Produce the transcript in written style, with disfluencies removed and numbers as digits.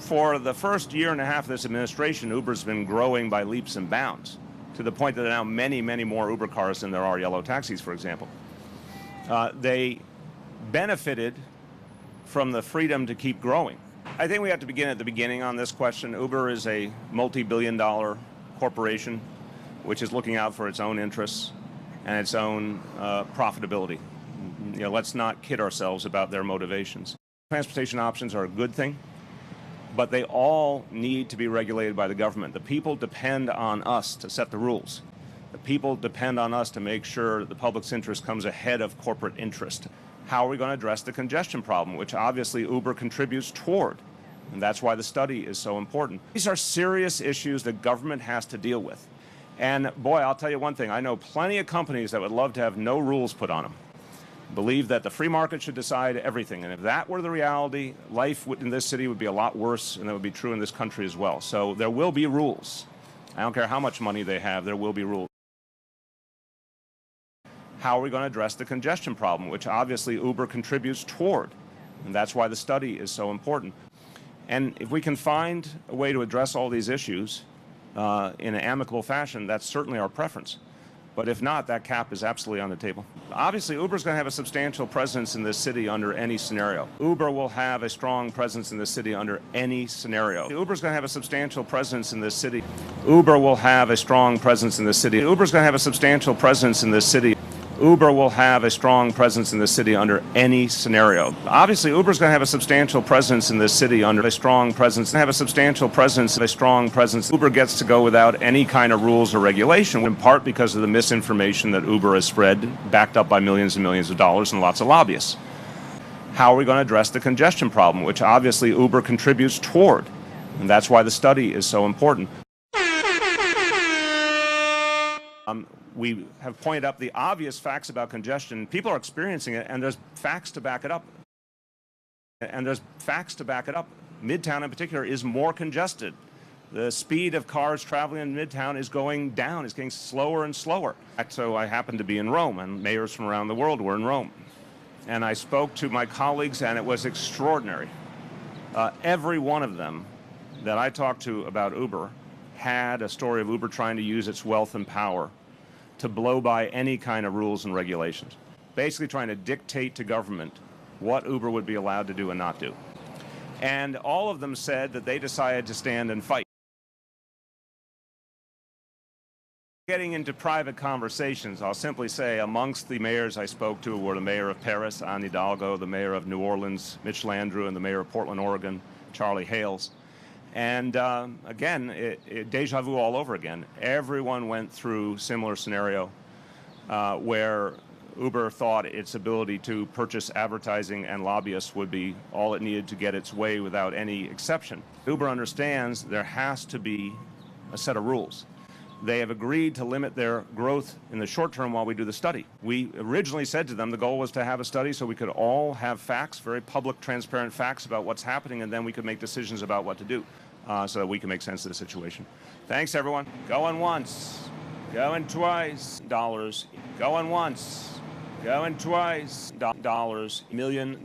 For the first year and a half of this administration, Uber's been growing by leaps and bounds, to the point that there are now many, many more Uber cars than there are yellow taxis, for example. They benefited from the freedom to keep growing. I think we have to begin at the beginning on this question. Uber is a multi-billion-dollar corporation which is looking out for its own interests and its own profitability. You know, let's not kid ourselves about their motivations. Transportation options are a good thing, but they all need to be regulated by the government. The people depend on us to set the rules. The people depend on us to make sure the public's interest comes ahead of corporate interest. How are we going to address the congestion problem, which obviously Uber contributes toward? And that's why the study is so important. These are serious issues that government has to deal with. And boy, I'll tell you one thing, I know plenty of companies that would love to have no rules put on them. Believe that the free market should decide everything. And if that were the reality, life in this city would be a lot worse, and that would be true in this country as well. So there will be rules. I don't care how much money they have, there will be rules. How are we going to address the congestion problem, which obviously Uber contributes toward? And that's why the study is so important. And if we can find a way to address all these issues in an amicable fashion, that's certainly our preference. But if not, that cap is absolutely on the table. Obviously, Uber's going to have a substantial presence in this city under any scenario. Uber will have a strong presence in this city under any scenario. Uber's going to have a substantial presence in this city. Uber will have a strong presence in this city. Uber's going to have a substantial presence in this city. Uber will have a strong presence in the city under any scenario. Obviously, Uber's going to have a substantial presence in this city under a strong presence, have a substantial presence, a strong presence. Uber gets to go without any kind of rules or regulation, in part because of the misinformation that Uber has spread, backed up by millions and millions of dollars and lots of lobbyists. How are we going to address the congestion problem, which obviously Uber contributes toward? And that's why the study is so important. We have pointed up the obvious facts about congestion. People are experiencing it, and there's facts to back it up. Midtown in particular is more congested. The speed of cars traveling in Midtown is going down. It's getting slower and slower. So I happened to be in Rome, and mayors from around the world were in Rome. And I spoke to my colleagues, and it was extraordinary. Every one of them that I talked to about Uber had a story of Uber trying to use its wealth and power to blow by any kind of rules and regulations, basically trying to dictate to government what Uber would be allowed to do and not do. And all of them said that they decided to stand and fight. Getting into private conversations, I'll simply say amongst the mayors I spoke to were the mayor of Paris, Anne Hidalgo, the mayor of New Orleans, Mitch Landrieu, and the mayor of Portland, Oregon, Charlie Hales. And again, deja vu all over again. Everyone went through similar scenario where Uber thought its ability to purchase advertising and lobbyists would be all it needed to get its way without any exception. Uber understands there has to be a set of rules. They have agreed to limit their growth in the short term while we do the study. We originally said to them the goal was to have a study so we could all have facts, very public, transparent facts about what's happening, and then we could make decisions about what to do so that we can make sense of the situation. Thanks, everyone. Going once, going twice, dollars. Going once, going twice, dollars, $1 million.